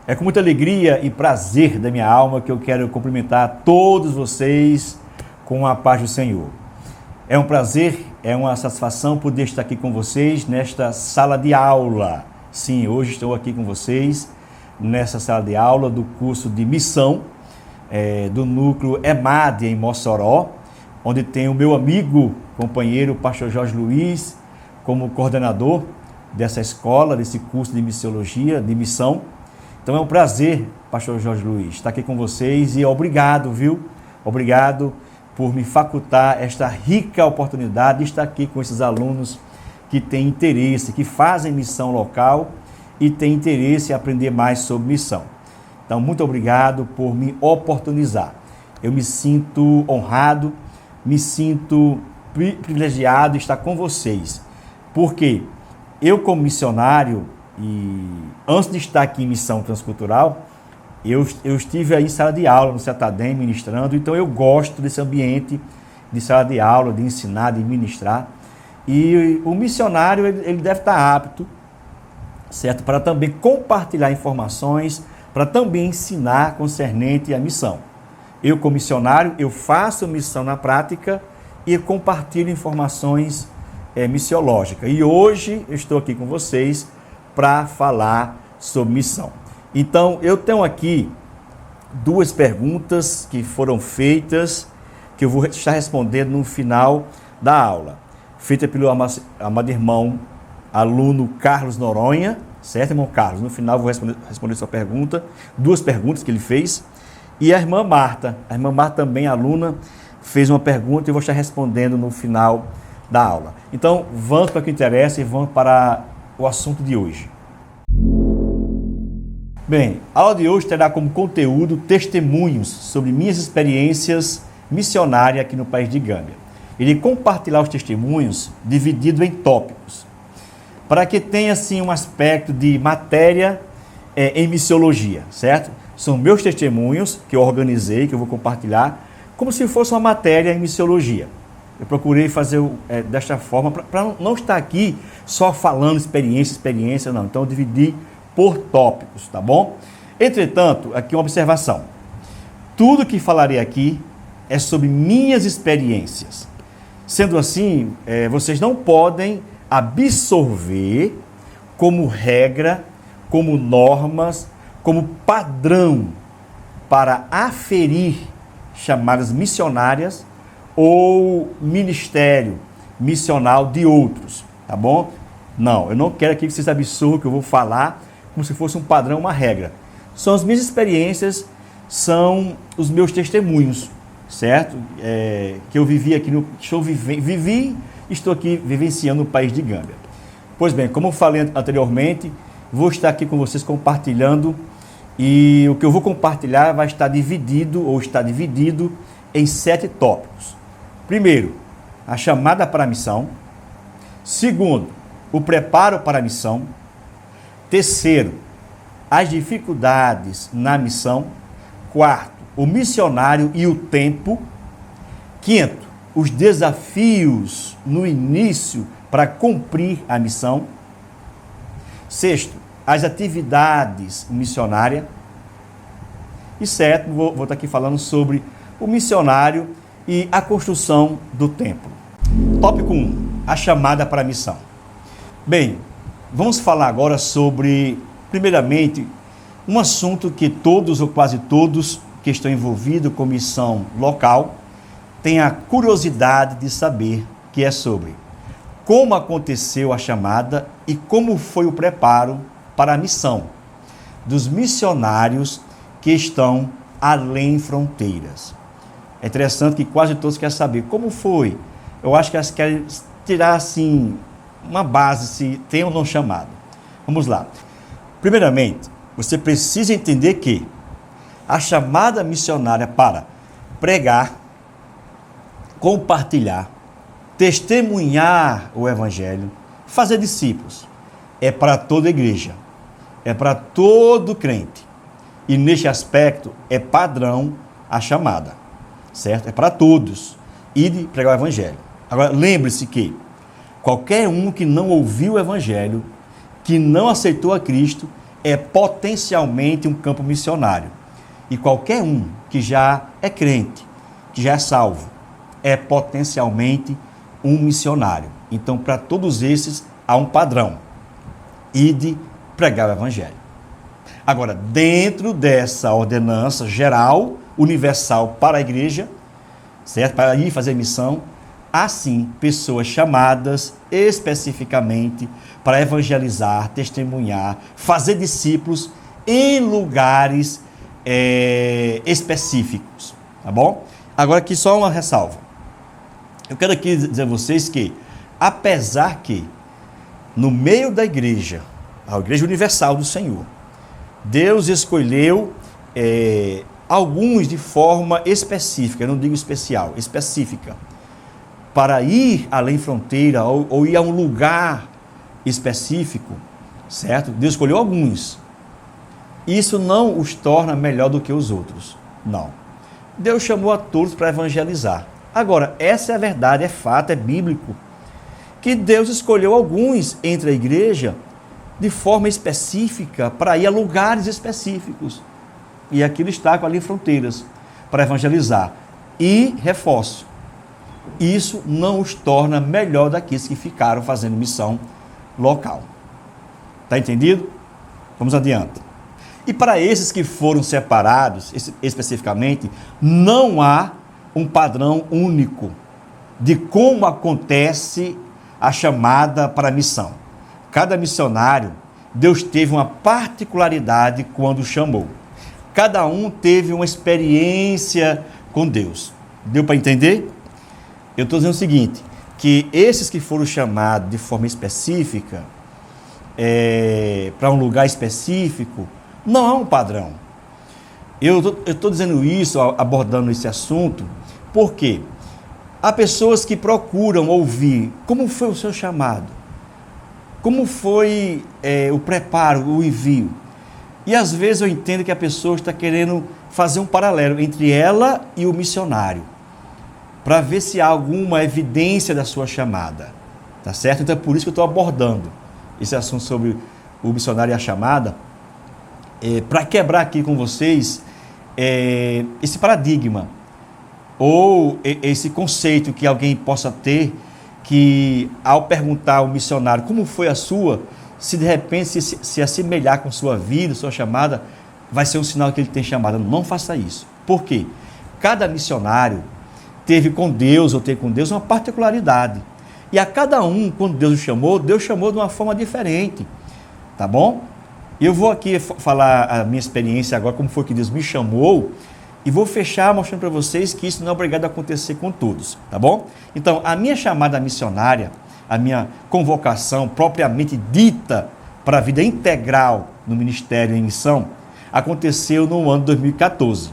É com muita alegria e prazer da minha alma que eu quero cumprimentar todos vocês com a paz do Senhor. É um prazer, é uma satisfação poder estar aqui com vocês nesta sala de aula. Sim, hoje estou aqui com vocês nessa sala de aula do curso de missão do núcleo EMAD em Mossoró, onde tem o meu amigo, companheiro, pastor Jorge Luiz, como coordenador dessa escola, desse curso de missiologia, de missão. Então é um prazer, pastor Jorge Luiz, estar aqui com vocês e obrigado, viu? Obrigado por me facultar esta rica oportunidade de estar aqui com esses alunos que têm interesse, que fazem missão local e têm interesse em aprender mais sobre missão. Então, muito obrigado por me oportunizar. Eu me sinto honrado, me sinto privilegiado de estar com vocês, porque eu, como missionário, e antes de estar aqui em missão transcultural, eu estive aí em sala de aula, no CETADEM, ministrando, então eu gosto desse ambiente de sala de aula, de ensinar, de ministrar. E o missionário, ele deve estar apto, certo? Para também compartilhar informações, para também ensinar concernente à missão. Eu, como missionário, eu faço missão na prática e compartilho informações missiológicas. E hoje eu estou aqui com vocês para falar sobre missão. Então, eu tenho aqui duas perguntas que foram feitas, que eu vou estar respondendo no final da aula. Feita pelo amado irmão, aluno Carlos Noronha, certo, irmão Carlos? No final eu vou responder sua pergunta, duas perguntas que ele fez. E a irmã Marta também, aluna, fez uma pergunta e eu vou estar respondendo no final da aula. Então, vamos para o que interessa e vamos para o assunto de hoje. Bem, a aula de hoje terá como conteúdo testemunhos sobre minhas experiências missionárias aqui no país de Gâmbia. Irei compartilhar os testemunhos dividido em tópicos, para que tenha assim um aspecto de matéria em missiologia, certo? São meus testemunhos que eu organizei, que eu vou compartilhar, como se fosse uma matéria em missiologia. Eu procurei fazer desta forma, para não estar aqui só falando experiência, não. Então eu dividi por tópicos, tá bom? Entretanto, aqui uma observação. Tudo que falarei aqui é sobre minhas experiências. Sendo assim, vocês não podem absorver como regra, como normas, como padrão para aferir chamadas missionárias ou ministério missional de outros, tá bom? Não, eu não quero aqui que vocês absorvam o que eu vou falar como se fosse um padrão, uma regra. São as minhas experiências, são os meus testemunhos, certo? Que eu vivi aqui, estou aqui vivenciando no país de Gâmbia. Pois bem, como eu falei anteriormente, vou estar aqui com vocês compartilhando e o que eu vou compartilhar vai estar dividido ou está dividido em 7 tópicos. Primeiro, a chamada para a missão. Segundo, o preparo para a missão. Terceiro, as dificuldades na missão. Quarto, o missionário e o tempo. Quinto, os desafios no início para cumprir a missão. Sexto, as atividades missionárias. E sétimo, vou estar aqui falando sobre o missionário e a construção do templo. Tópico 1, a chamada para a missão. Bem, vamos falar agora sobre, primeiramente, um assunto que todos ou quase todos que estão envolvidos com missão local têm a curiosidade de saber, que é sobre como aconteceu a chamada e como foi o preparo para a missão dos missionários que estão além fronteiras. É interessante que quase todos querem saber como foi. Eu acho que elas querem tirar assim uma base, se tem ou não chamado. Vamos lá. Primeiramente, você precisa entender que a chamada missionária para pregar, compartilhar, testemunhar o evangelho, fazer discípulos, é para toda igreja, é para todo crente. E neste aspecto é padrão a chamada, certo? É para todos ir pregar o evangelho. Agora, lembre-se que qualquer um que não ouviu o evangelho, que não aceitou a Cristo, é potencialmente um campo missionário. E qualquer um que já é crente, que já é salvo, é potencialmente um missionário. Então, para todos esses, há um padrão: ide pregar o evangelho. Agora, dentro dessa ordenança geral, universal para a igreja, certo? Para ir fazer missão, há sim pessoas chamadas especificamente para evangelizar, testemunhar, fazer discípulos em lugares específicos, tá bom? Agora aqui só uma ressalva. Eu quero aqui dizer a vocês que, apesar que no meio da igreja, a Igreja Universal do Senhor, Deus escolheu alguns de forma específica, eu não digo especial, específica, para ir além fronteira ou ir a um lugar específico, certo? Deus escolheu alguns. Isso não os torna melhor do que os outros, não. Deus chamou a todos para evangelizar. Agora, essa é a verdade, é fato, é bíblico, que Deus escolheu alguns entre a igreja de forma específica para ir a lugares específicos. E aquilo está com ali fronteiras para evangelizar. E, reforço, isso não os torna melhor daqueles que ficaram fazendo missão local. Está entendido? Vamos adiante. E para esses que foram separados, especificamente, não há um padrão único de como acontece a chamada para a missão. Cada missionário, Deus teve uma particularidade quando chamou. Cada um teve uma experiência com Deus. Deu para entender? Eu estou dizendo o seguinte, que esses que foram chamados de forma específica, para um lugar específico, não há um padrão. Eu estou dizendo isso, abordando esse assunto, porque há pessoas que procuram ouvir como foi o seu chamado, como foi o preparo, o envio. E às vezes eu entendo que a pessoa está querendo fazer um paralelo entre ela e o missionário, para ver se há alguma evidência da sua chamada, tá certo? Então é por isso que eu estou abordando esse assunto sobre o missionário e a chamada, para quebrar aqui com vocês esse paradigma, ou esse conceito que alguém possa ter, que ao perguntar ao missionário como foi a sua, se de repente se assemelhar com sua vida, sua chamada, vai ser um sinal que ele tem chamada. Não faça isso. Por quê? Cada missionário teve com Deus ou tem com Deus uma particularidade. E a cada um, quando Deus chamou de uma forma diferente. Tá bom? Eu vou aqui falar a minha experiência agora, como foi que Deus me chamou, e vou fechar mostrando para vocês que isso não é obrigado a acontecer com todos, tá bom? Então, a minha chamada missionária, a minha convocação propriamente dita para a vida integral no ministério em missão, aconteceu no ano de 2014.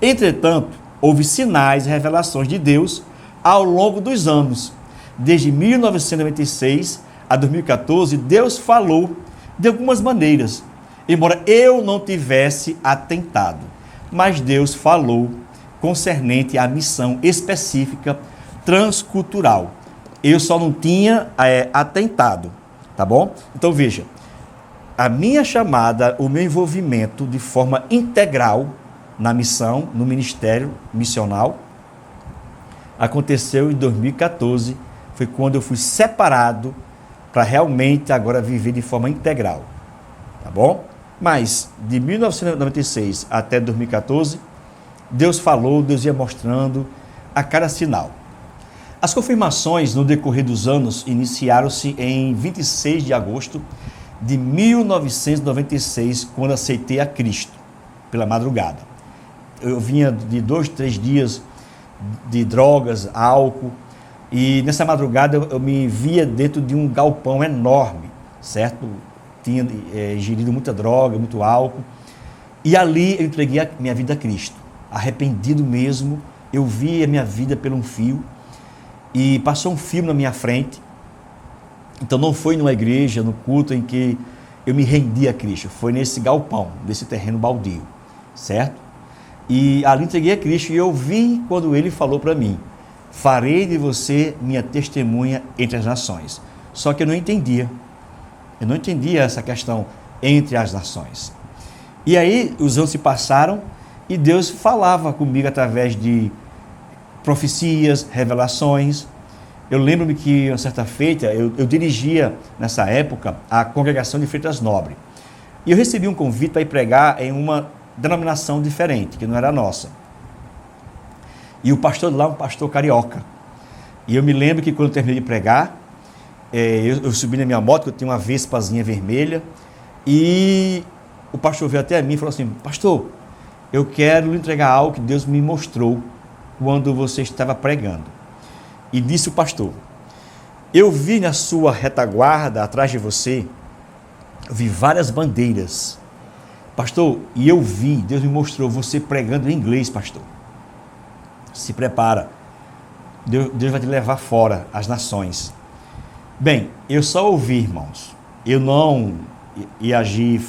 Entretanto, houve sinais e revelações de Deus ao longo dos anos. Desde 1996 a 2014, Deus falou de algumas maneiras, embora eu não tivesse atentado. Mas Deus falou concernente à missão específica transcultural. Eu só não tinha atentado, tá bom? Então veja, a minha chamada, o meu envolvimento de forma integral na missão, no ministério missional, aconteceu em 2014, foi quando eu fui separado para realmente agora viver de forma integral, tá bom? Mas de 1996 até 2014, Deus falou, Deus ia mostrando a cada sinal. As confirmações no decorrer dos anos iniciaram-se em 26 de agosto de 1996, quando aceitei a Cristo, pela madrugada. Eu vinha de 2, 3 dias de drogas, álcool, e nessa madrugada eu me via dentro de um galpão enorme, certo? Tinha ingerido muita droga, muito álcool, e ali eu entreguei a minha vida a Cristo, arrependido mesmo. Eu vi a minha vida por um fio, e passou um fio na minha frente. Então não foi numa igreja, no culto em que eu me rendi a Cristo, foi nesse galpão, nesse terreno baldio, certo? E ali entreguei a Cristo, e eu vi quando ele falou para mim: farei de você minha testemunha entre as nações. Só que eu não entendia essa questão entre as nações. E aí os anos se passaram e Deus falava comigo através de profecias, revelações. Eu lembro-me que, uma certa feita, eu dirigia, nessa época, a congregação de Freitas Nobre. E eu recebi um convite para ir pregar em uma denominação diferente, que não era a nossa. E o pastor lá, um pastor carioca. E eu me lembro que quando eu terminei de pregar, eu subi na minha moto, que eu tinha uma Vespazinha vermelha, e o pastor veio até mim e falou assim: pastor, eu quero lhe entregar algo que Deus me mostrou quando você estava pregando. E disse o pastor: eu vi na sua retaguarda, atrás de você, eu vi várias bandeiras. Pastor, e eu vi, Deus me mostrou você pregando em inglês, pastor. Se prepara, Deus vai te levar fora, as nações. Bem, eu só ouvi, irmãos. Eu não ia agir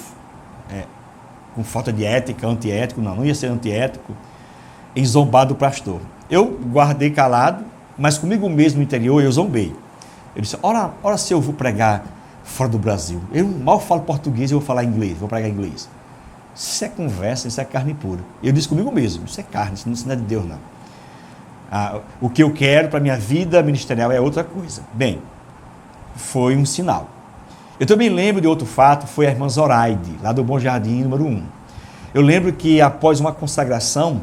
com falta de ética, antiético, não ia ser antiético, em zombar do pastor. Eu guardei calado, mas comigo mesmo no interior eu zombei. Eu disse: ora se eu vou pregar fora do Brasil. Eu mal falo português, eu vou falar inglês, vou pregar inglês. Isso é conversa, isso é carne pura. Eu disse comigo mesmo: isso é carne, isso não é de Deus, não. O que eu quero para a minha vida ministerial é outra coisa. Bem, foi um sinal. Eu também lembro de outro fato, foi a irmã Zoraide, lá do Bom Jardim, número 1. Eu lembro que após uma consagração,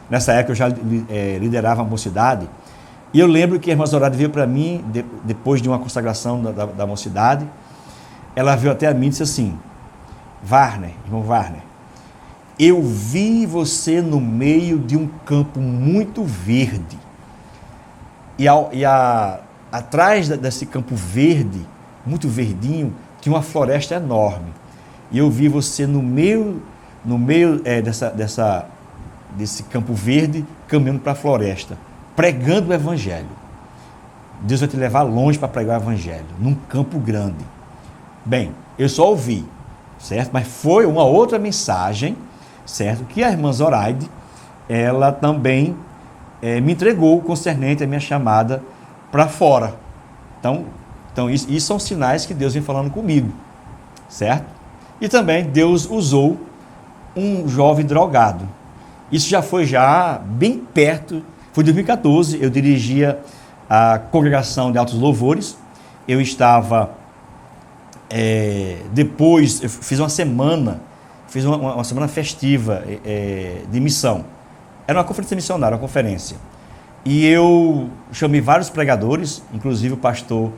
nessa época eu já liderava a mocidade, e eu lembro que a irmã Zoraide veio para mim, depois de uma consagração da mocidade, ela veio até a mim e disse assim: irmão Warner, eu vi você no meio de um campo muito verde, atrás desse campo verde, muito verdinho, tinha uma floresta enorme, e eu vi você no meio desse campo verde, caminhando para a floresta, pregando o evangelho. Deus vai te levar longe para pregar o evangelho, num campo grande. Bem, eu só ouvi, certo? Mas foi uma outra mensagem, certo? Que a irmã Zoraide, ela também me entregou concernente a minha chamada para fora. Então isso são sinais que Deus vem falando comigo, certo? E também Deus usou um jovem drogado. Isso já foi bem perto, foi em 2014, eu dirigia a congregação de Altos Louvores. Eu estava, depois, eu fiz uma semana festiva de missão. Era uma conferência missionária, uma conferência. E eu chamei vários pregadores, inclusive o pastor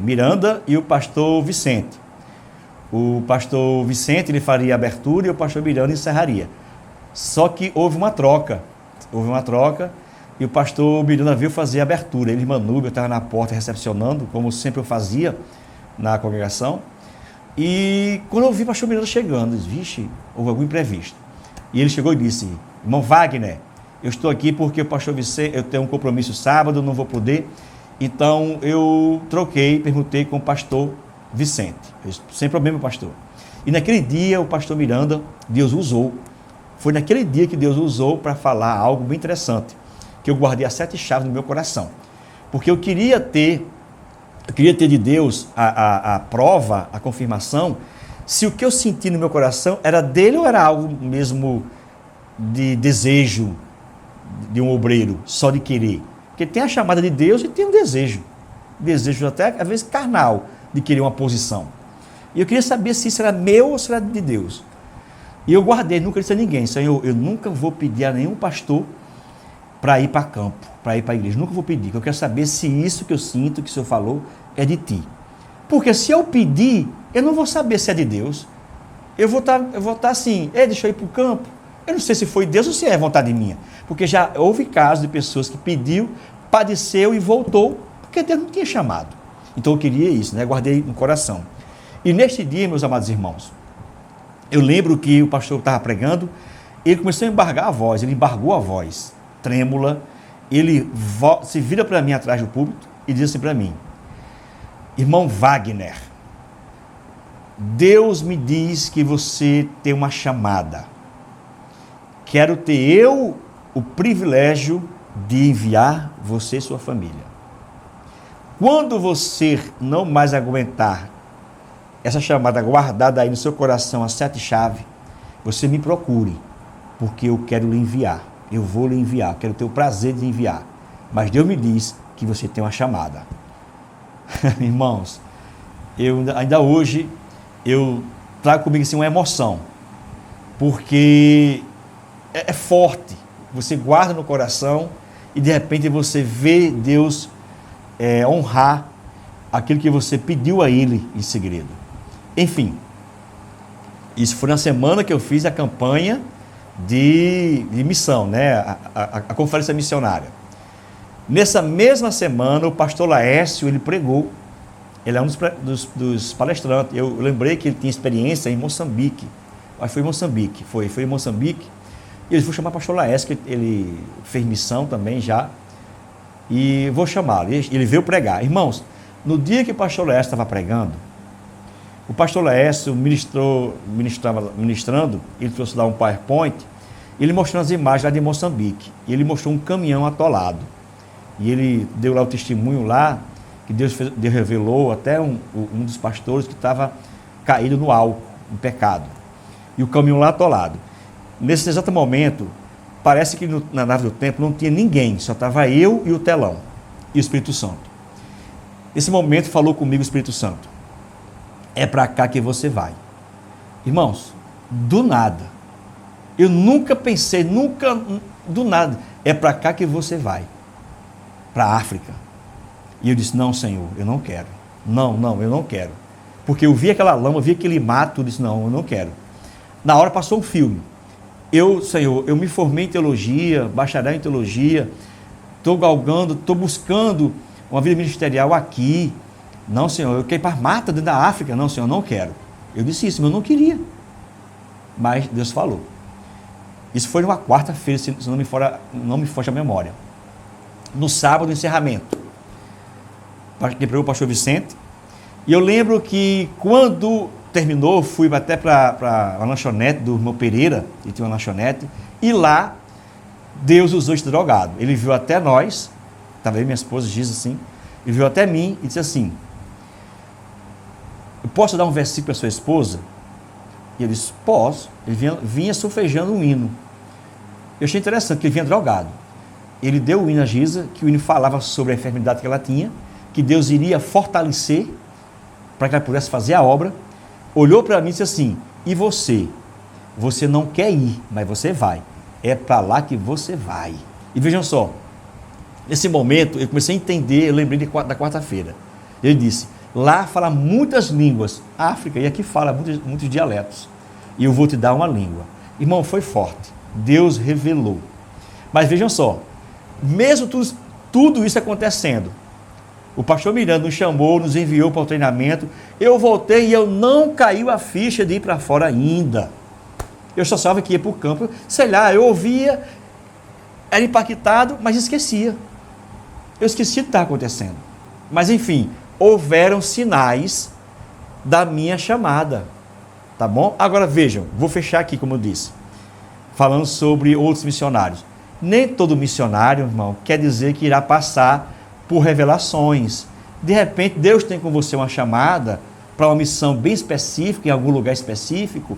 Miranda e o pastor Vicente. O pastor Vicente, ele faria a abertura e o pastor Miranda encerraria. Só que houve uma troca e o pastor Miranda veio fazer a abertura. Ele, Manúbio, eu estava na porta recepcionando, como sempre eu fazia na congregação. E quando eu vi o pastor Miranda chegando, eu disse: vixe, houve algum imprevisto. E ele chegou e disse: irmão Wagner, eu estou aqui porque o pastor Vicente, eu tenho um compromisso sábado, não vou poder. Então eu perguntei com o pastor Vicente. Eu disse: sem problema, pastor. E naquele dia o pastor Miranda, Deus usou. Foi naquele dia que Deus usou para falar algo bem interessante, que eu guardei as 7 chaves no meu coração. Porque eu queria ter de Deus a prova, a confirmação, se o que eu senti no meu coração era dele ou era algo mesmo de desejo de um obreiro, só de querer. Porque tem a chamada de Deus e tem um desejo até às vezes carnal, de querer uma posição. E eu queria saber se isso era meu ou se era de Deus. E eu guardei, nunca disse a ninguém: Senhor, eu nunca vou pedir a nenhum pastor para ir para campo, para ir para a igreja. Nunca vou pedir, porque eu quero saber se isso que eu sinto, que o Senhor falou, é de ti. Porque se eu pedir, eu não vou saber se é de Deus. Eu vou estar assim: deixa eu ir para o campo. Eu não sei se foi Deus ou se é vontade minha. Porque já houve casos de pessoas que pediu, padeceu e voltou, porque Deus não tinha chamado. Então eu queria isso, né? Guardei no coração. E neste dia, meus amados irmãos, eu lembro que o pastor estava pregando, ele começou a embargar a voz, ele embargou a voz, trêmula, ele se vira para mim atrás do púlpito e diz assim para mim: irmão Wagner, Deus me diz que você tem uma chamada. Quero ter o privilégio de enviar você e sua família. Quando você não mais aguentar essa chamada guardada aí no seu coração, a 7 chaves, você me procure, porque eu quero lhe enviar. Eu vou lhe enviar, quero ter o prazer de enviar. Mas Deus me diz que você tem uma chamada. Irmãos, ainda hoje, eu trago comigo assim, uma emoção, porque é forte. Você guarda no coração e de repente você vê Deus honrar aquilo que você pediu a Ele em segredo. Enfim, isso foi na semana que eu fiz a campanha de missão, né? A conferência missionária. Nessa mesma semana, o pastor Laércio, ele pregou. Ele é um dos palestrantes. Eu lembrei que ele tinha experiência em Moçambique. Acho que foi em Moçambique. Foi em Moçambique. E eu vou chamar o pastor Laércio, que ele fez missão também já. E vou chamá-lo. Ele veio pregar. Irmãos, no dia que o pastor Laércio estava pregando, o pastor Laércio ministrando, ele trouxe lá um PowerPoint, ele mostrou as imagens lá de Moçambique. E ele mostrou um caminhão atolado. E ele deu lá o testemunho lá, que Deus revelou até um dos pastores que estava caído no álcool, em pecado. E o caminhão lá atolado. Nesse exato momento, parece que na nave do templo não tinha ninguém, só estava eu e o telão, e o Espírito Santo. Nesse momento falou comigo o Espírito Santo. É para cá que você vai. Irmãos, do nada. Eu nunca pensei, do nada. É para cá que você vai. Para a África. E eu disse, não, Senhor, eu não quero. Não, eu não quero. Porque eu vi aquela lama, eu vi aquele mato, eu disse, não, eu não quero. Na hora passou um filme. Senhor, eu me formei em teologia, bacharel em teologia, estou galgando, estou buscando uma vida ministerial aqui. Não, Senhor, eu quero ir para a mata dentro da África. Não, Senhor, eu não quero. Eu disse isso, mas eu não queria. Mas Deus falou. Isso foi numa quarta-feira, se não me foge a memória. No sábado, encerramento. Que pregou o pastor Vicente. E eu lembro que quando terminou, fui até para a lanchonete do irmão Pereira, ele tinha uma lanchonete, e lá Deus usou esse drogado. Ele viu até nós, estava aí minha esposa, diz assim, ele viu até mim e disse assim, eu posso dar um versículo para sua esposa? E eu disse, posso. Ele vinha solfejando um hino. Eu achei interessante que ele vinha drogado. Ele deu o hino a Giza, que o hino falava sobre a enfermidade que ela tinha, que Deus iria fortalecer para que ela pudesse fazer a obra. Olhou para mim e disse assim, e você? Você não quer ir, mas você vai. É para lá que você vai. E vejam só, nesse momento eu comecei a entender, eu lembrei da quarta-feira. Ele disse, lá fala muitas línguas, África, e aqui fala muitos dialetos. E eu vou te dar uma língua. Irmão, foi forte. Deus revelou. Mas vejam só, mesmo tudo isso acontecendo, o pastor Miranda nos chamou, nos enviou para o treinamento, eu voltei e eu não caiu a ficha de ir para fora ainda. Eu só sabia que ia para o campo, sei lá, eu ouvia, era impactado, mas esquecia. Eu esqueci o que estava acontecendo. Mas enfim, houveram sinais da minha chamada, tá bom? Agora vejam, vou fechar aqui como eu disse, falando sobre outros missionários. Nem todo missionário, irmão, quer dizer que irá passar por revelações. De repente, Deus tem com você uma chamada para uma missão bem específica, em algum lugar específico,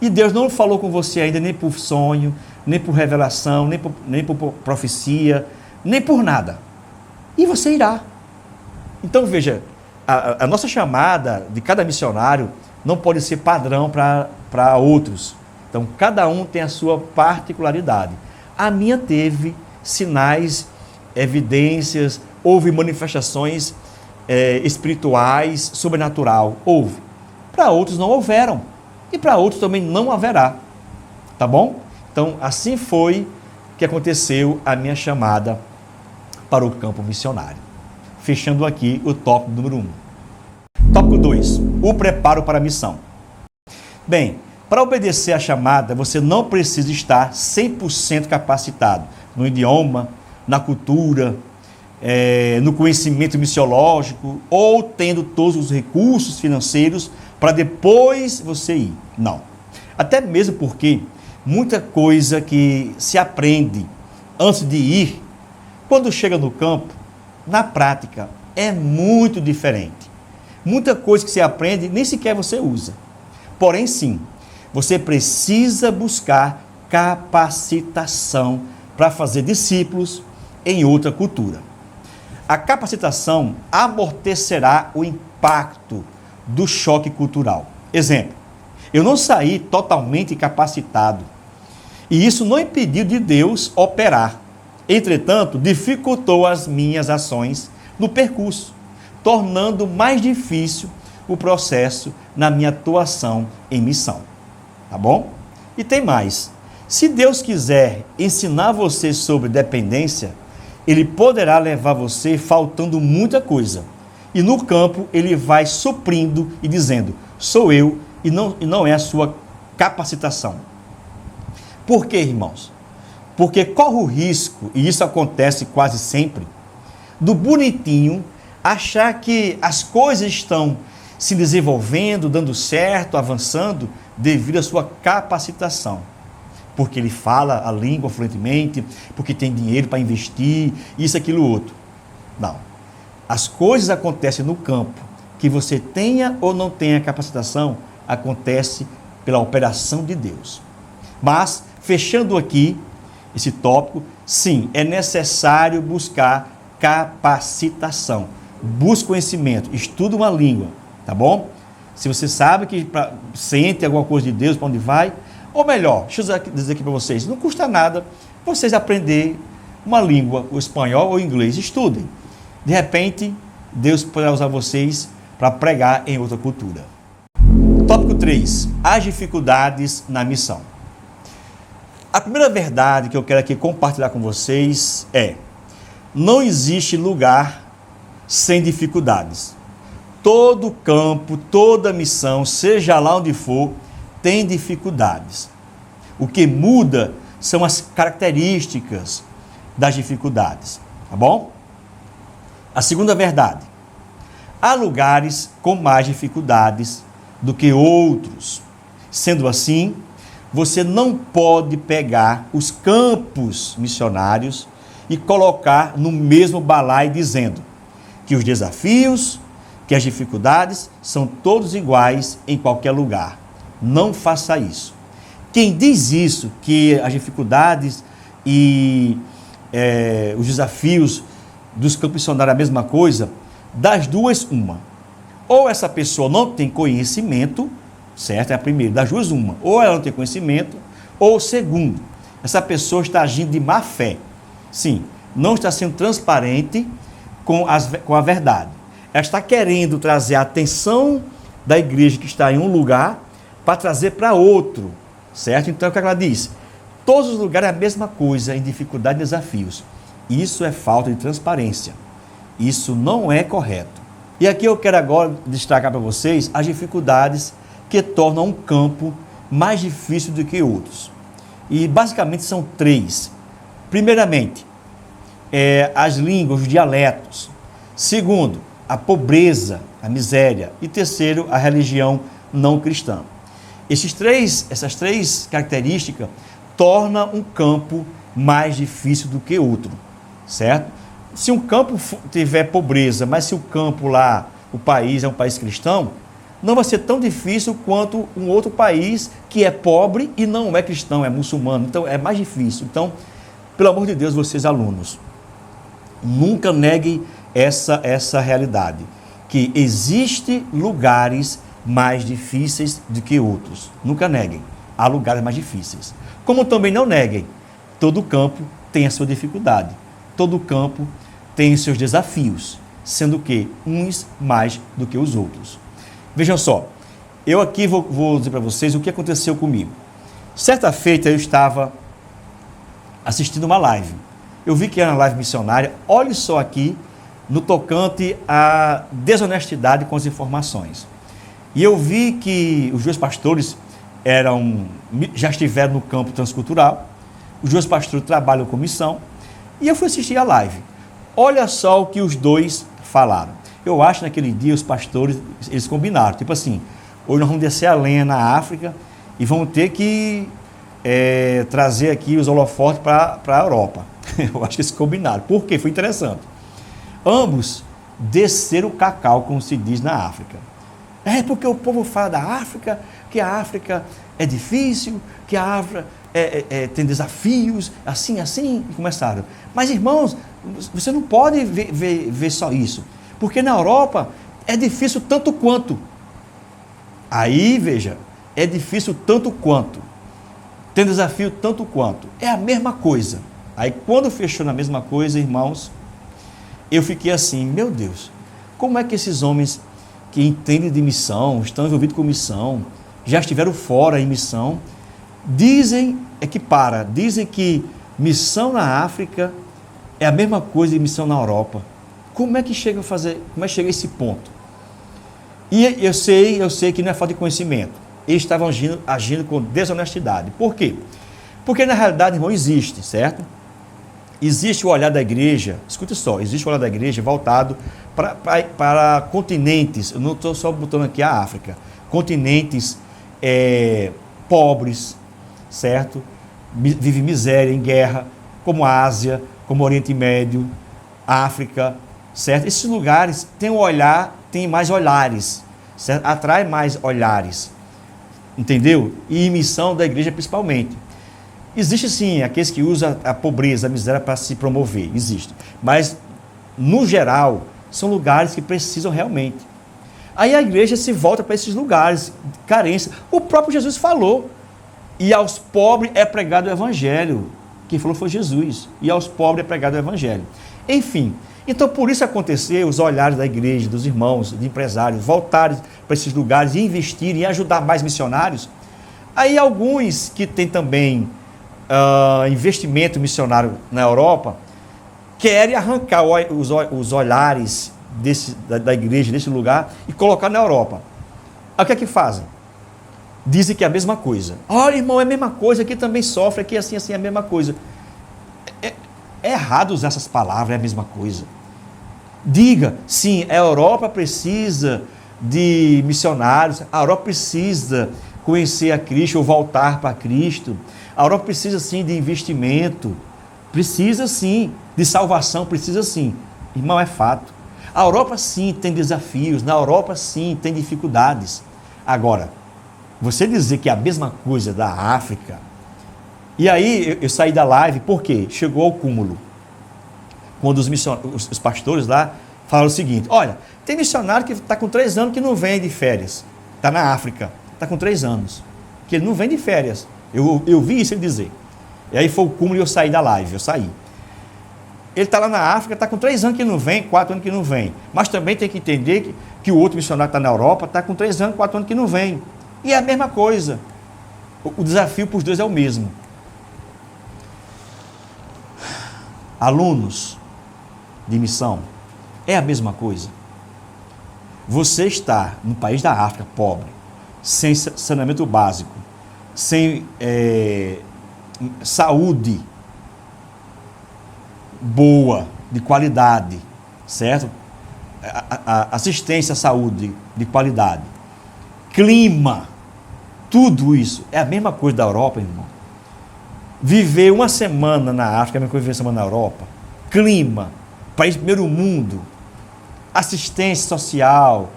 e Deus não falou com você ainda nem por sonho, nem por revelação, nem por profecia, nem por nada. E você irá. Então, veja, a nossa chamada de cada missionário não pode ser padrão para outros. Então, cada um tem a sua particularidade. A minha teve sinais, evidências, houve manifestações espirituais, sobrenatural, houve. Para outros não houveram, e para outros também não haverá, tá bom? Então, assim foi que aconteceu a minha chamada para o campo missionário. Fechando aqui o tópico número 1. Tópico 2, o preparo para a missão. Bem, para obedecer à chamada, você não precisa estar 100% capacitado no idioma, na cultura, no conhecimento missiológico, ou tendo todos os recursos financeiros para depois você ir. Não. Até mesmo porque muita coisa que se aprende antes de ir, quando chega no campo, na prática, é muito diferente. Muita coisa que você aprende, nem sequer você usa. Porém, sim, você precisa buscar capacitação para fazer discípulos em outra cultura. A capacitação amortecerá o impacto do choque cultural. Exemplo, eu não saí totalmente capacitado e isso não impediu de Deus operar. Entretanto, dificultou as minhas ações no percurso, tornando mais difícil o processo na minha atuação em missão. Tá bom? E tem mais. Se Deus quiser ensinar você sobre dependência, Ele poderá levar você faltando muita coisa. E no campo, Ele vai suprindo e dizendo, sou eu e não é a sua capacitação. Por quê, irmãos? Porque corre o risco, e isso acontece quase sempre, do bonitinho achar que as coisas estão se desenvolvendo, dando certo, avançando, devido à sua capacitação. Porque ele fala a língua fluentemente, porque tem dinheiro para investir, isso, aquilo, outro. Não. As coisas acontecem no campo, que você tenha ou não tenha capacitação, acontece pela operação de Deus. Mas, fechando aqui esse tópico, sim, é necessário buscar capacitação. Busque conhecimento, estuda uma língua, tá bom? Se você sabe que sente alguma coisa de Deus, para onde vai, ou melhor, deixa eu dizer aqui para vocês, não custa nada vocês aprender uma língua, o espanhol ou o inglês, estudem. De repente, Deus poderá usar vocês para pregar em outra cultura. Tópico 3. As dificuldades na missão. A primeira verdade que eu quero aqui compartilhar com vocês é: não existe lugar sem dificuldades. Todo campo, toda missão, seja lá onde for, tem dificuldades. O que muda são as características das dificuldades, tá bom? A segunda verdade: há lugares com mais dificuldades do que outros. Sendo assim, você não pode pegar os campos missionários e colocar no mesmo balaio dizendo que os desafios, que as dificuldades são todos iguais em qualquer lugar. Não faça isso. Quem diz isso, que as dificuldades e os desafios dos campos missionários é a mesma coisa, das duas, uma. Ou essa pessoa não tem conhecimento, certo? É a primeira, das duas, uma. Ou ela não tem conhecimento, ou segundo, essa pessoa está agindo de má fé. Sim, não está sendo transparente com a verdade. Ela está querendo trazer a atenção da igreja que está em um lugar para trazer para outro, certo? Então, o que ela diz? Todos os lugares é a mesma coisa, em dificuldade e desafios. Isso é falta de transparência. Isso não é correto. E aqui eu quero agora destacar para vocês as dificuldades que tornam um campo mais difícil do que outros. E basicamente são três. Primeiramente, as línguas, os dialetos. Segundo, a pobreza, a miséria. E terceiro, a religião não cristã. Essas três características tornam um campo mais difícil do que outro, certo? Se um campo tiver pobreza, mas se o campo lá, o país é um país cristão, não vai ser tão difícil quanto um outro país que é pobre e não é cristão, é muçulmano. Então, é mais difícil. Então, pelo amor de Deus, vocês alunos, nunca neguem essa realidade, que existem lugares mais difíceis do que outros. Nunca neguem. Há lugares mais difíceis. Como também não neguem, todo campo tem a sua dificuldade. Todo campo tem os seus desafios, sendo que uns mais do que os outros. Vejam só, eu aqui vou dizer para vocês o que aconteceu comigo. Certa feita eu estava assistindo uma live. Eu vi que era uma live missionária. Olhe só aqui no tocante à desonestidade com as informações. E eu vi que os dois pastores já estiveram no campo transcultural, os dois pastores trabalham com missão, e eu fui assistir a live. Olha só o que os dois falaram. Eu acho que naquele dia os pastores, eles combinaram, tipo assim, hoje nós vamos descer a lenha na África e vamos ter que trazer aqui os holofotes para a Europa. Eu acho que eles combinaram. Por quê? Foi interessante. Ambos descer o cacau, como se diz na África. É porque o povo fala da África, que a África é difícil, que a África tem desafios, assim, e começaram. Mas, irmãos, você não pode ver só isso, porque na Europa é difícil tanto quanto. Aí, veja, é difícil tanto quanto, tem desafio tanto quanto, é a mesma coisa. Aí, quando fechou na mesma coisa, irmãos, eu fiquei assim, meu Deus, como é que esses homens que entendem de missão, estão envolvidos com missão, já estiveram fora em missão, dizem que missão na África é a mesma coisa de missão na Europa. Como é que chega a esse ponto? E eu sei que não é falta de conhecimento. Eles estavam agindo com desonestidade. Por quê? Porque na realidade, irmão, existe, certo? Existe o olhar da igreja, escute só, existe o olhar da igreja voltado para continentes, eu não estou só botando aqui a África, continentes pobres, certo? Vive miséria, em guerra, como a Ásia, como o Oriente Médio, África, certo? Esses lugares têm um olhar, têm mais olhares, certo? Atrai mais olhares, entendeu? E missão da igreja principalmente. Existe sim aqueles que usam a pobreza, a miséria para se promover, existe. Mas, no geral, são lugares que precisam realmente. Aí a igreja se volta para esses lugares, carência. O próprio Jesus falou, e aos pobres é pregado o evangelho. Quem falou foi Jesus, e aos pobres é pregado o evangelho. Enfim, então por isso aconteceu os olhares da igreja, dos irmãos, de empresários, voltarem para esses lugares e investirem e ajudar mais missionários. Aí alguns que têm também investimento missionário na Europa, querem arrancar os olhares da igreja, desse lugar, e colocar na Europa. Aí o que é que fazem? Dizem que é a mesma coisa. Olha, irmão, é a mesma coisa, aqui também sofre, aqui assim, é a mesma coisa. É errado usar essas palavras, é a mesma coisa. Diga, sim, a Europa precisa de missionários, a Europa precisa conhecer a Cristo ou voltar para Cristo. A Europa precisa sim de investimento, precisa sim de salvação, precisa sim. Irmão, é fato. A Europa sim tem desafios, na Europa sim tem dificuldades. Agora, você dizer que é a mesma coisa da África, e aí eu saí da live, por quê? Chegou ao cúmulo. Quando os pastores lá falaram o seguinte, olha, tem missionário que está com 3 anos que não vem de férias, está na África, está com 3 anos, que ele não vem de férias. Eu vi isso ele dizer. E aí foi o cúmulo e eu saí da live, eu saí. Ele está lá na África, está com 3 anos que não vem, 4 anos que não vem. Mas também tem que entender que o outro missionário que está na Europa está com 3 anos, 4 anos que não vem. E é a mesma coisa. O desafio para os dois é o mesmo. Alunos de missão, é a mesma coisa. Você está no país da África, pobre, sem saneamento básico, sem saúde boa, de qualidade, certo? Assistência à saúde de qualidade, clima, tudo isso é a mesma coisa da Europa, irmão. Viver uma semana na África é a mesma coisa que viver uma semana na Europa. Clima, país primeiro mundo, assistência social,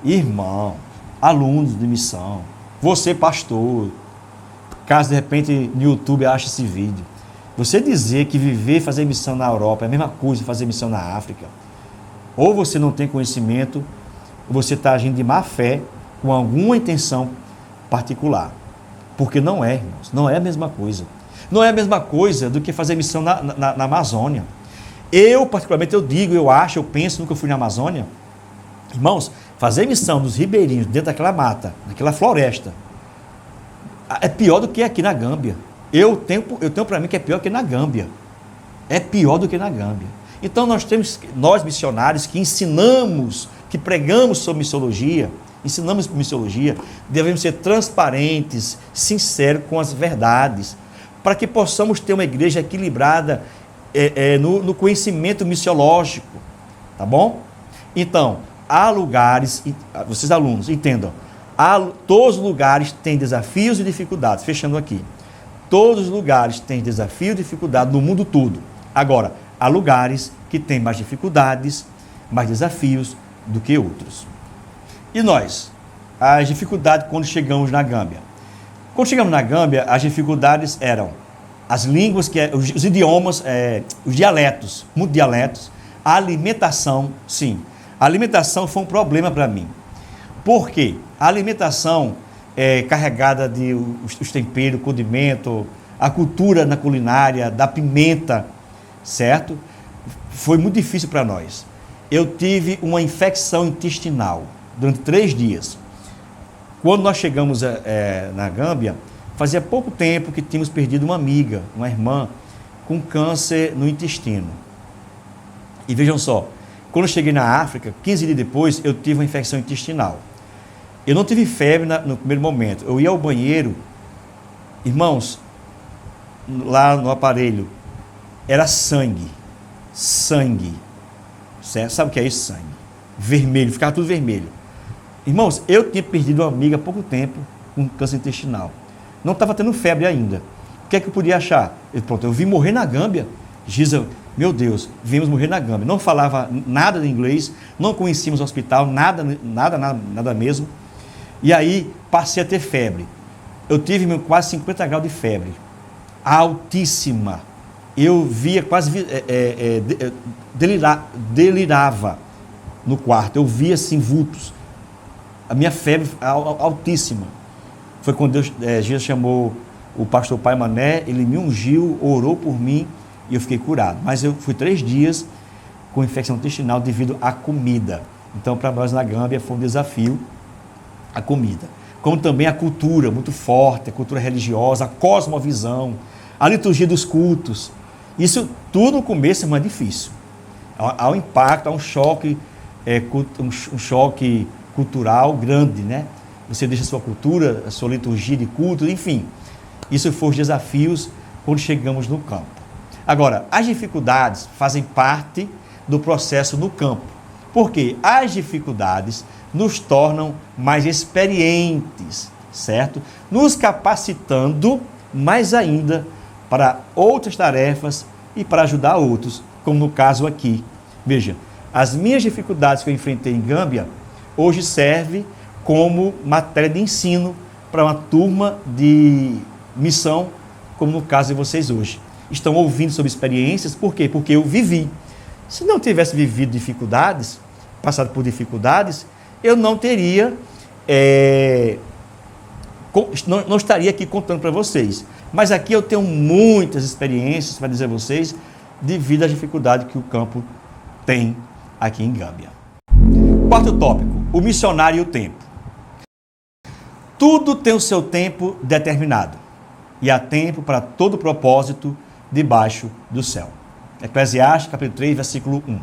irmão, alunos de missão, você pastor, caso de repente no YouTube ache esse vídeo, você dizer que viver e fazer missão na Europa é a mesma coisa que fazer missão na África, ou você não tem conhecimento, ou você está agindo de má fé com alguma intenção particular, porque não é, irmãos, não é a mesma coisa. Não é a mesma coisa do que fazer missão na Amazônia. Eu, particularmente, eu acho, eu penso, nunca fui na Amazônia. Irmãos, fazer missão dos ribeirinhos dentro daquela mata, naquela floresta, é pior do que aqui na Gâmbia. Eu tenho para mim que é pior que na Gâmbia. É pior do que na Gâmbia. Então nós missionários que ensinamos, que pregamos sobre missiologia, devemos ser transparentes, sinceros com as verdades, para que possamos ter uma igreja equilibrada no conhecimento missiológico, tá bom? Então, há lugares, vocês alunos, entendam, todos os lugares têm desafios e dificuldades, fechando aqui, todos os lugares têm desafios e dificuldades no mundo todo. Agora, há lugares que têm mais dificuldades mais desafios do que outros. E nós? As dificuldades quando chegamos na Gâmbia. Quando chegamos na Gâmbia, as dificuldades eram as línguas, os idiomas, os dialetos, muitos dialetos, a alimentação, sim. A alimentação foi um problema para mim. Por quê? A alimentação carregada de os temperos, condimento, a cultura na culinária, da pimenta, certo? Foi muito difícil para nós. Eu tive uma infecção intestinal durante 3 dias. Quando nós chegamos na Gâmbia, fazia pouco tempo que tínhamos perdido uma amiga, uma irmã, com câncer no intestino. E vejam só, quando eu cheguei na África, 15 dias depois, eu tive uma infecção intestinal. Eu não tive febre no primeiro momento. Eu ia ao banheiro, irmãos, lá no aparelho, era sangue. Sangue. Certo? Sabe o que é isso? Sangue. Vermelho, ficava tudo vermelho. Irmãos, eu tinha perdido uma amiga há pouco tempo com câncer intestinal. Não estava tendo febre ainda. O que é que eu podia achar? Eu vim morrer na Gâmbia. Giza, meu Deus, vimos morrer na Gâmbia. Não falava nada de inglês, não conhecíamos o hospital, nada mesmo. E aí passei a ter febre. Eu tive quase 50 graus de febre. Altíssima. Eu via quase delirava no quarto. Eu via assim vultos. A minha febre altíssima. Foi quando Jesus chamou o pastor Pai Mané, ele me ungiu, orou por mim e eu fiquei curado. Mas eu fui 3 dias com infecção intestinal devido à comida. Então, para nós na Gâmbia foi um desafio a comida. Como também a cultura muito forte, a cultura religiosa, a cosmovisão, a liturgia dos cultos. Isso tudo no começo é mais difícil. Há um impacto, há um choque, um choque cultural grande, né? Você deixa a sua cultura, a sua liturgia de culto, enfim. Isso foram os desafios quando chegamos no campo. Agora, as dificuldades fazem parte do processo no campo. Porque as dificuldades nos tornam mais experientes, certo? Nos capacitando mais ainda para outras tarefas e para ajudar outros, como no caso aqui. Veja, as minhas dificuldades que eu enfrentei em Gâmbia, hoje serve como matéria de ensino para uma turma de missão, como no caso de vocês hoje. Estão ouvindo sobre experiências, por quê? Porque eu vivi. Se não tivesse vivido dificuldades, passado por dificuldades, eu não teria, não estaria aqui contando para vocês. Mas aqui eu tenho muitas experiências para dizer a vocês, devido às dificuldades que o campo tem aqui em Gâmbia. 4º tópico, o missionário e o tempo. Tudo tem o seu tempo determinado, e há tempo para todo propósito debaixo do céu. Eclesiastes, capítulo 3, versículo 1.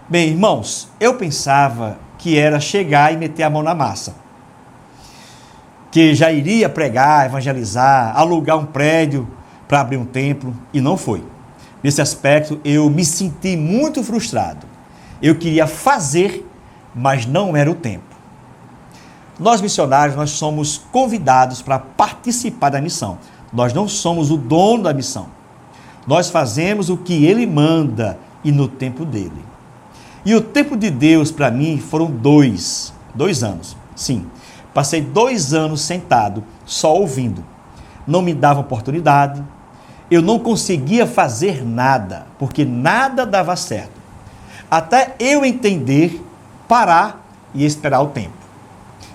Bem, irmãos, eu pensava que era chegar e meter a mão na massa, que já iria pregar, evangelizar, alugar um prédio para abrir um templo, e não foi. Nesse aspecto, eu me senti muito frustrado. Eu queria fazer, mas não era o tempo. Nós missionários, nós somos convidados para participar da missão. Nós não somos o dono da missão. Nós fazemos o que Ele manda e no tempo dele. E o tempo de Deus para mim foram 2 anos. Sim, passei 2 anos sentado, só ouvindo. Não me dava oportunidade, eu não conseguia fazer nada, porque nada dava certo. Até eu entender, parar e esperar o tempo.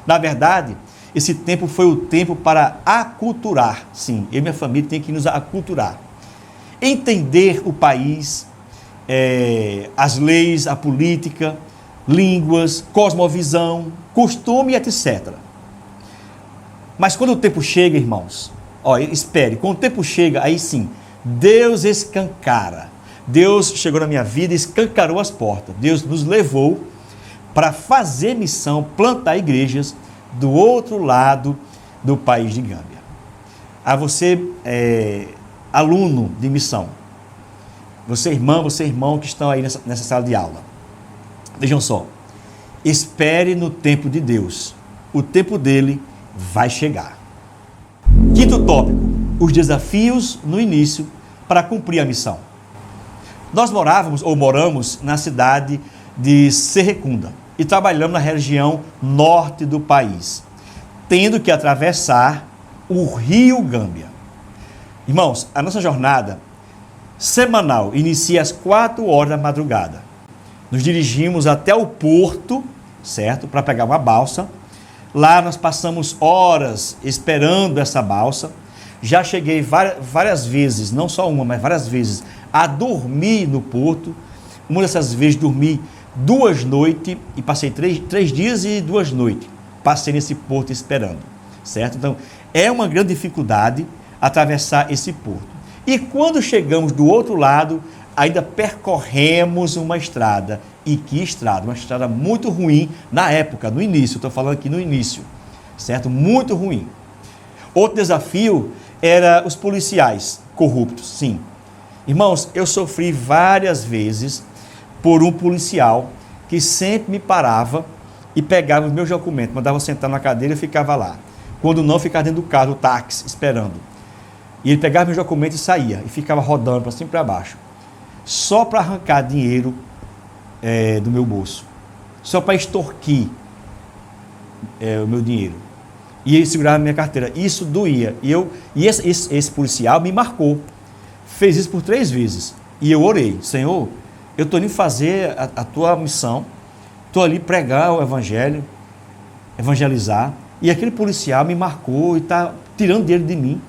Na verdade, esse tempo foi o tempo para aculturar. Sim, eu e minha família tem que nos aculturar. Entender o país, as leis, a política, línguas, cosmovisão, costume, etc. Mas quando o tempo chega, irmãos, espere, quando o tempo chega, aí sim, Deus escancara. Deus chegou na minha vida e escancarou as portas. Deus nos levou para fazer missão, plantar igrejas do outro lado do país de Gâmbia. A você, aluno de missão, você irmão que estão aí nessa sala de aula, vejam só, espere no tempo de Deus, o tempo dele vai chegar. 5º tópico, os desafios no início para cumprir a missão. Nós moramos na cidade de Serrecunda e trabalhamos na região norte do país, tendo que atravessar o Rio Gâmbia. Irmãos, a nossa jornada semanal inicia às 4 horas da madrugada. Nos dirigimos até o porto, certo? Para pegar uma balsa. Lá nós passamos horas esperando essa balsa. Já cheguei várias vezes, não só uma, mas várias vezes, a dormir no porto. Uma dessas vezes dormi 2 noites e passei 3 dias e 2 noites. Passei nesse porto esperando, certo? Então, é uma grande dificuldade atravessar esse porto. E quando chegamos do outro lado, ainda percorremos uma estrada. E que estrada? Uma estrada muito ruim na época, no início. Estou falando aqui no início, certo? Muito ruim. Outro desafio era os policiais corruptos, sim. Irmãos, eu sofri várias vezes por um policial que sempre me parava e pegava os meus documentos, mandava sentar na cadeira e ficava lá. Quando não, ficava dentro do carro, do táxi, esperando. E ele pegava meus documentos e saía, e ficava rodando para cima e para baixo, só para arrancar dinheiro do meu bolso, só para extorquir o meu dinheiro. E ele segurava a minha carteira. Isso doía. E esse policial me marcou. Fez isso por 3 vezes. E eu orei: Senhor, eu estou indo fazer a tua missão, estou ali pregar o evangelho, evangelizar, e aquele policial me marcou e está tirando dinheiro de mim.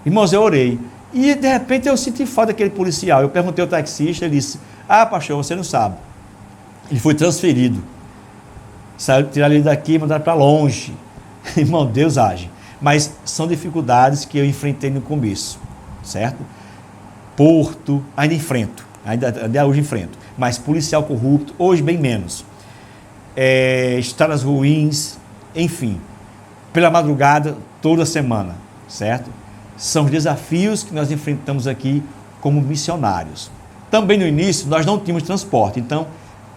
Irmãos, eu orei. E de repente eu senti falta daquele policial. Eu perguntei ao taxista, ele disse: pastor, você não sabe. Ele foi transferido. Tiraram ele daqui e mandaram para longe. Irmão, Deus age. Mas são dificuldades que eu enfrentei no começo, certo? Porto, ainda enfrento. Ainda hoje enfrento. Mas policial corrupto, hoje bem menos. Estradas ruins, enfim. Pela madrugada, toda semana, certo? São os desafios que nós enfrentamos aqui como missionários. Também no início, nós não tínhamos transporte. Então,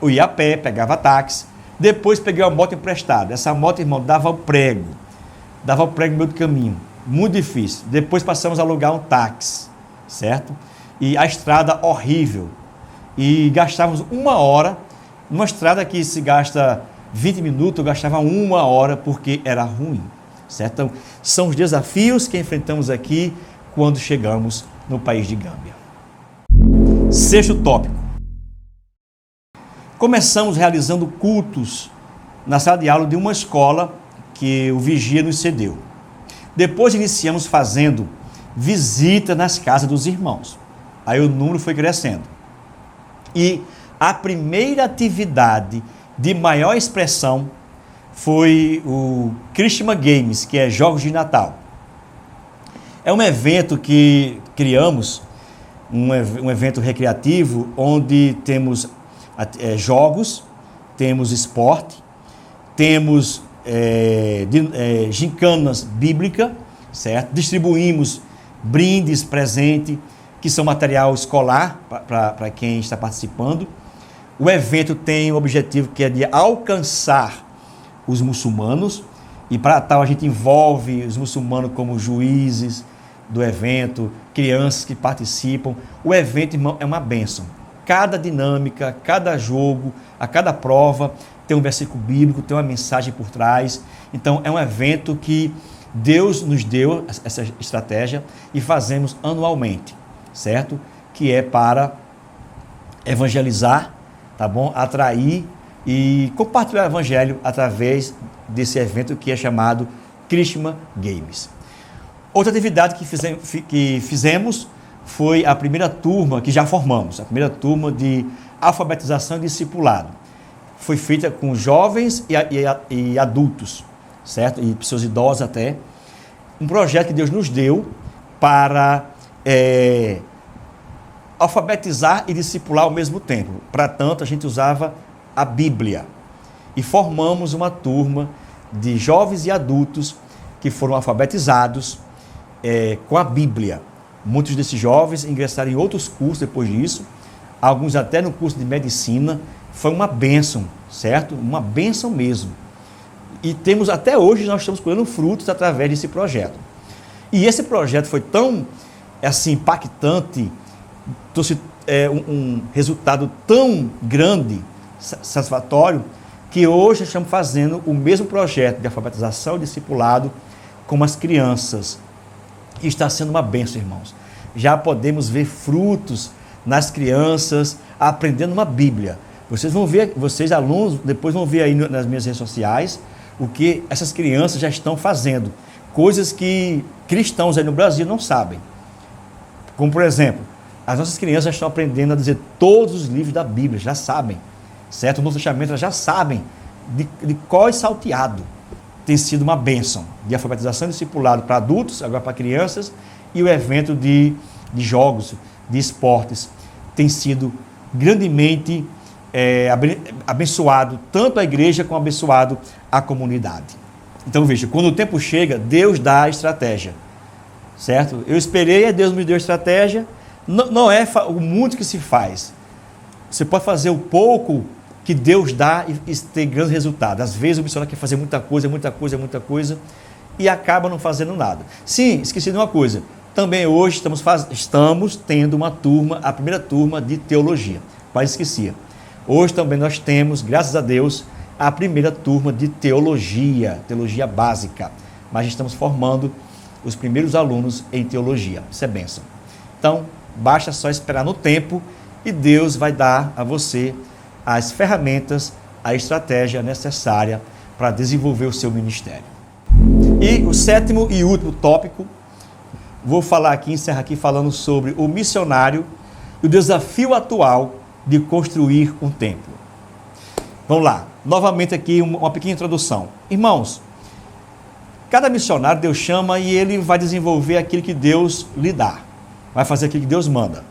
eu ia a pé, pegava táxi. Depois peguei uma moto emprestada. Essa moto, irmão, dava o prego no meio do caminho. Muito difícil. Depois passamos a alugar um táxi, certo? E a estrada horrível. E gastávamos 1 hora. Numa estrada que se gasta 20 minutos, eu gastava 1 hora porque era ruim, certo? Então, são os desafios que enfrentamos aqui quando chegamos no país de Gâmbia. 6º tópico. Começamos realizando cultos na sala de aula de uma escola que o vigia nos cedeu. Depois iniciamos fazendo visita nas casas dos irmãos. Aí o número foi crescendo. E a primeira atividade de maior expressão foi o Christmas Games, que é Jogos de Natal. É um evento que criamos, um evento recreativo, onde temos jogos, temos esporte, temos gincanas bíblicas, certo? Distribuímos brindes, presente, que são material escolar para quem está participando. O evento tem o objetivo que é de alcançar os muçulmanos, e para tal a gente envolve os muçulmanos como juízes do evento, crianças que participam. O evento, irmão, é uma bênção. Cada dinâmica, cada jogo, a cada prova tem um versículo bíblico, tem uma mensagem por trás. Então é um evento que Deus nos deu essa estratégia e fazemos anualmente, certo? Que é para evangelizar, tá bom? Atrair e compartilhar o evangelho através desse evento que é chamado Christmas Games. Outra atividade que fizemos foi a primeira turma que já formamos, a primeira turma de alfabetização e discipulado. Foi feita com jovens e adultos, certo? E pessoas idosas até. Um projeto que Deus nos deu para alfabetizar e discipular ao mesmo tempo. Para tanto, a gente usava a Bíblia. E formamos uma turma de jovens e adultos que foram alfabetizados com a Bíblia. Muitos desses jovens ingressaram em outros cursos depois disso, alguns até no curso de medicina. Foi uma bênção, certo? Uma bênção mesmo. E temos até hoje, nós estamos colhendo frutos através desse projeto. E esse projeto foi tão assim, impactante, trouxe um resultado tão grande satisfatório que hoje estamos fazendo o mesmo projeto de alfabetização e discipulado com as crianças. E está sendo uma bênção, irmãos. Já podemos ver frutos nas crianças aprendendo uma Bíblia. Vocês vão ver, vocês alunos, depois vão ver aí nas minhas redes sociais o que essas crianças já estão fazendo. Coisas que cristãos aí no Brasil não sabem. Como, por exemplo, as nossas crianças já estão aprendendo a dizer todos os livros da Bíblia, já sabem. Certo? No Novo Testamento elas já sabem de cor e salteado. Tem sido uma bênção de alfabetização e discipulado para adultos, agora para crianças, e o evento de jogos, de esportes, tem sido grandemente abençoado, tanto a igreja como abençoado a comunidade. Então veja, quando o tempo chega, Deus dá a estratégia, certo? Eu esperei, Deus me deu a estratégia, não é o muito que se faz. Você pode fazer o pouco que Deus dá e ter grandes resultados. Às vezes o missionário quer fazer muita coisa e acaba não fazendo nada. Sim, esqueci de uma coisa. Também hoje estamos tendo uma turma, a primeira turma de teologia. Quase esquecia. Hoje também nós temos, graças a Deus, a primeira turma de teologia básica. Mas estamos formando os primeiros alunos em teologia. Isso é bênção. Então, basta só esperar no tempo e Deus vai dar a você as ferramentas, a estratégia necessária para desenvolver o seu ministério. E o sétimo e último tópico, vou falar aqui, encerrar aqui falando sobre o missionário e o desafio atual de construir um templo. Vamos lá, novamente aqui uma pequena introdução. Irmãos, cada missionário Deus chama e ele vai desenvolver aquilo que Deus lhe dá, vai fazer aquilo que Deus manda.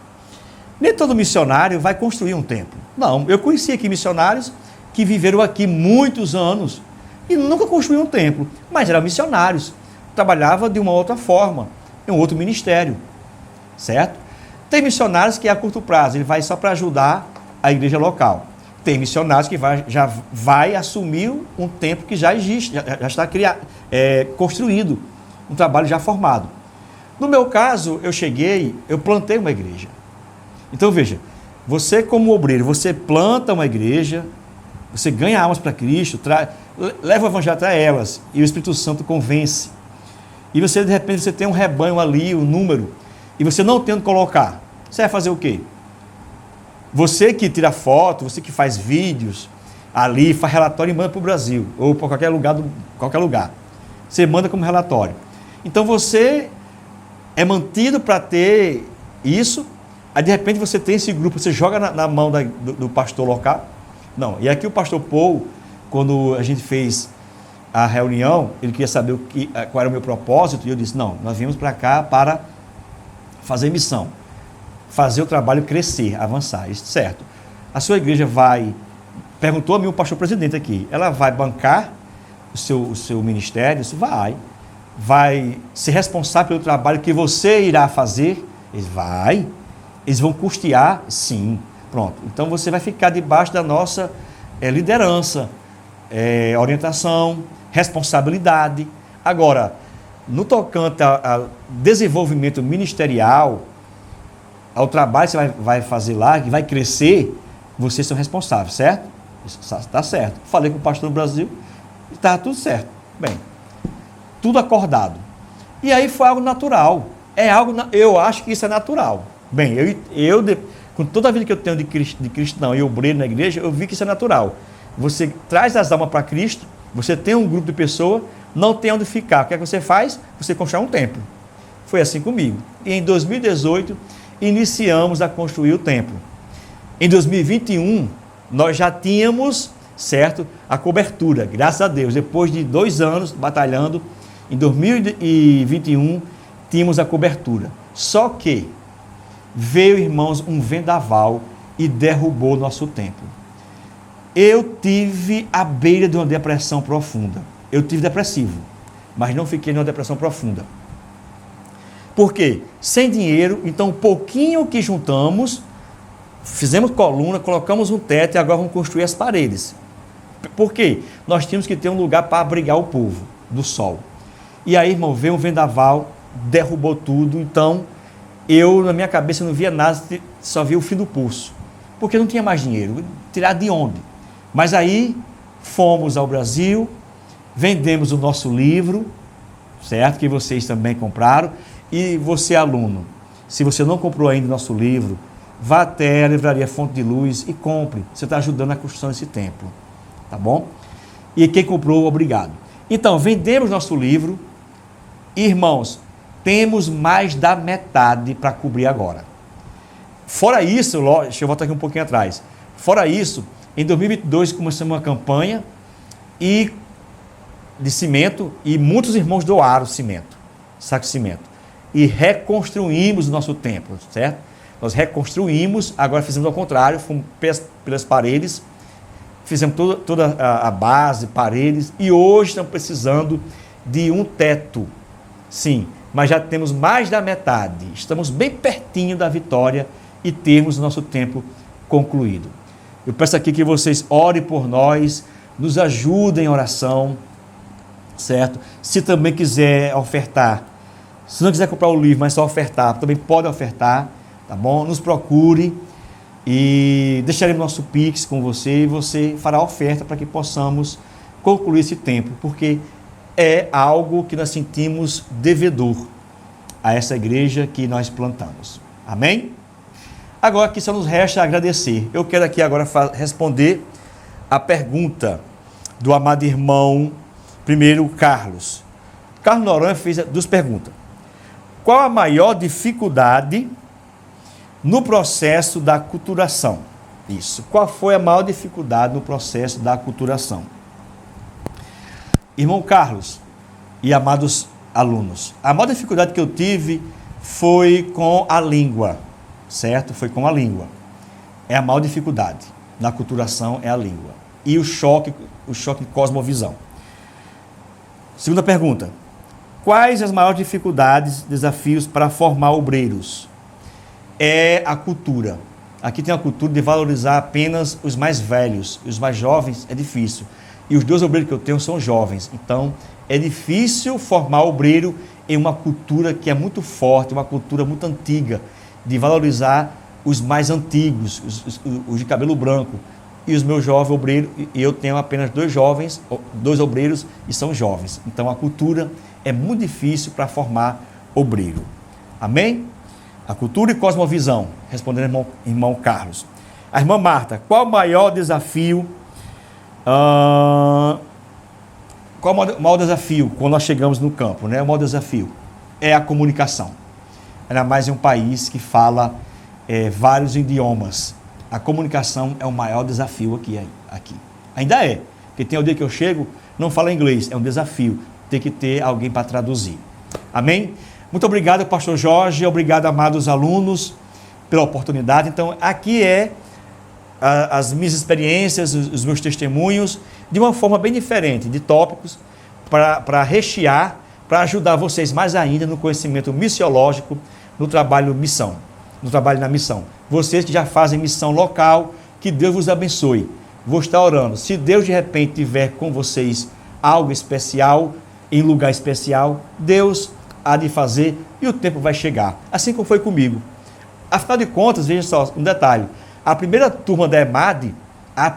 Nem todo missionário vai construir um templo. Não, eu conheci aqui missionários que viveram aqui muitos anos e nunca construíram um templo, mas eram missionários, trabalhavam de uma outra forma, em um outro ministério, certo? Tem missionários que é a curto prazo, ele vai só para ajudar a igreja local. Tem missionários que já vai assumir um templo que já existe, já está construído, um trabalho já formado. No meu caso, eu plantei uma igreja. Então veja, você como obreiro, você planta uma igreja, você ganha almas para Cristo, leva o evangelho até elas, e o Espírito Santo convence. E você, de repente, você tem um rebanho ali, um número, e você não tem onde colocar. Você vai fazer o quê? Você que tira foto, você que faz vídeos ali, faz relatório e manda para o Brasil, ou para qualquer lugar. Você manda como relatório. Então você é mantido para ter isso. Aí de repente você tem esse grupo, você joga na mão do pastor local. Não, e aqui o pastor Paul, quando a gente fez a reunião, ele queria saber qual era o meu propósito, e eu disse, não, nós viemos para cá para fazer missão, fazer o trabalho crescer, avançar, isso certo. A sua igreja perguntou a mim o pastor presidente aqui, ela vai bancar o seu ministério? Isso vai ser responsável pelo trabalho que você irá fazer? Eles vão custear? Sim. Pronto. Então você vai ficar debaixo da nossa liderança, orientação, responsabilidade. Agora, no tocante ao desenvolvimento ministerial, ao trabalho que você vai fazer lá, que vai crescer, vocês são responsáveis, certo? Está certo. Falei com o pastor do Brasil, está tudo certo. Bem, tudo acordado. E aí foi algo natural. Eu acho que isso é natural. Bem, com toda a vida que eu tenho de cristão e obreiro na igreja, eu vi que isso é natural. Você traz as almas para Cristo, você tem um grupo de pessoas, não tem onde ficar. O que é que você faz? Você constrói um templo. Foi assim comigo. E em 2018, iniciamos a construir o templo. Em 2021, nós já tínhamos, certo, a cobertura, graças a Deus. Depois de 2 anos batalhando, em 2021, tínhamos a cobertura. Só que veio, irmãos, um vendaval e derrubou o nosso templo. Eu tive à beira de uma depressão profunda. Eu tive depressivo, mas não fiquei numa depressão profunda. Por quê? Sem dinheiro, então o pouquinho que juntamos, fizemos coluna, colocamos um teto e agora vamos construir as paredes. Por quê? Nós tínhamos que ter um lugar para abrigar o povo do sol. E aí, irmão, veio um vendaval, derrubou tudo, então na minha cabeça, não via nada, só via o fim do pulso. Porque não tinha mais dinheiro. Tirar de onde? Mas aí fomos ao Brasil, vendemos o nosso livro, certo? Que vocês também compraram. E você, aluno, se você não comprou ainda o nosso livro, vá até a livraria Fonte de Luz e compre. Você está ajudando na construção desse templo, tá bom? E quem comprou, obrigado. Então, vendemos nosso livro. Irmãos, temos mais da metade para cobrir agora. Fora isso, deixa eu voltar aqui um pouquinho atrás. Fora isso, em 2022 começamos uma campanha de cimento e muitos irmãos doaram cimento, saco de cimento. E reconstruímos o nosso templo, certo? Nós reconstruímos, agora fizemos ao contrário, fomos pelas paredes, fizemos toda a base, paredes, e hoje estamos precisando de um teto. Sim, mas já temos mais da metade. Estamos bem pertinho da vitória e termos o nosso templo concluído. Eu peço aqui que vocês orem por nós, nos ajudem em oração, certo? Se também quiser ofertar, se não quiser comprar o livro, mas só ofertar, também pode ofertar, tá bom? Nos procure e deixaremos nosso Pix com você e você fará a oferta para que possamos concluir esse templo, porque é algo que nós sentimos devedor a essa igreja que nós plantamos. Amém? Agora aqui só nos resta agradecer. Eu quero aqui agora responder a pergunta do amado irmão, primeiro Carlos. Carlos Noronha fez duas perguntas. Qual a maior dificuldade no processo da aculturação? Isso. Qual foi a maior dificuldade no processo da aculturação? Irmão Carlos e amados alunos, a maior dificuldade que eu tive foi com a língua, certo? Foi com a língua. É a maior dificuldade na aculturação, é a língua. E o choque de cosmovisão. Segunda pergunta. Quais as maiores dificuldades, desafios para formar obreiros? É a cultura. Aqui tem a cultura de valorizar apenas os mais velhos. Os mais jovens é difícil. E os 2 obreiros que eu tenho são jovens. Então, é difícil formar obreiro em uma cultura que é muito forte, uma cultura muito antiga, de valorizar os mais antigos, os de cabelo branco. E os meus jovens obreiros, e eu tenho apenas 2 obreiros e são jovens. Então, a cultura é muito difícil para formar obreiro. Amém? A cultura e cosmovisão, respondendo irmão Carlos. A irmã Marta, qual o maior desafio? Qual o maior desafio quando nós chegamos no campo? Né? O maior desafio é a comunicação. Ainda mais em um país que fala vários idiomas. A comunicação é o maior desafio aqui. Ainda é, porque tem o dia que eu chego, não falo inglês, é um desafio. Tem que ter alguém para traduzir. Amém? Muito obrigado, pastor Jorge, obrigado, amados alunos, pela oportunidade. Então, aqui as minhas experiências, os meus testemunhos, de uma forma bem diferente, de tópicos, para rechear, para ajudar vocês mais ainda no conhecimento missiológico, no trabalho na missão. Vocês que já fazem missão local, que Deus vos abençoe. Vou estar orando. Se Deus de repente tiver com vocês algo especial, em lugar especial, Deus há de fazer e o tempo vai chegar. Assim como foi comigo. Afinal de contas, veja só, um detalhe. A primeira turma da EMAD, o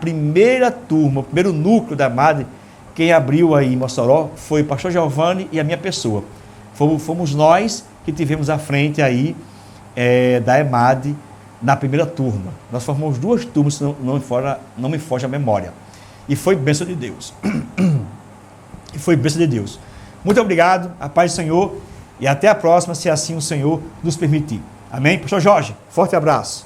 primeiro núcleo da EMAD, quem abriu aí em Mossoró foi o pastor Giovanni e a minha pessoa. Fomos nós que tivemos à frente aí da EMAD na primeira turma. Nós formamos 2 turmas, se não me foge a memória. E foi bênção de Deus. Muito obrigado, a paz do Senhor, e até a próxima, se assim o Senhor nos permitir. Amém? Pastor Jorge, forte abraço.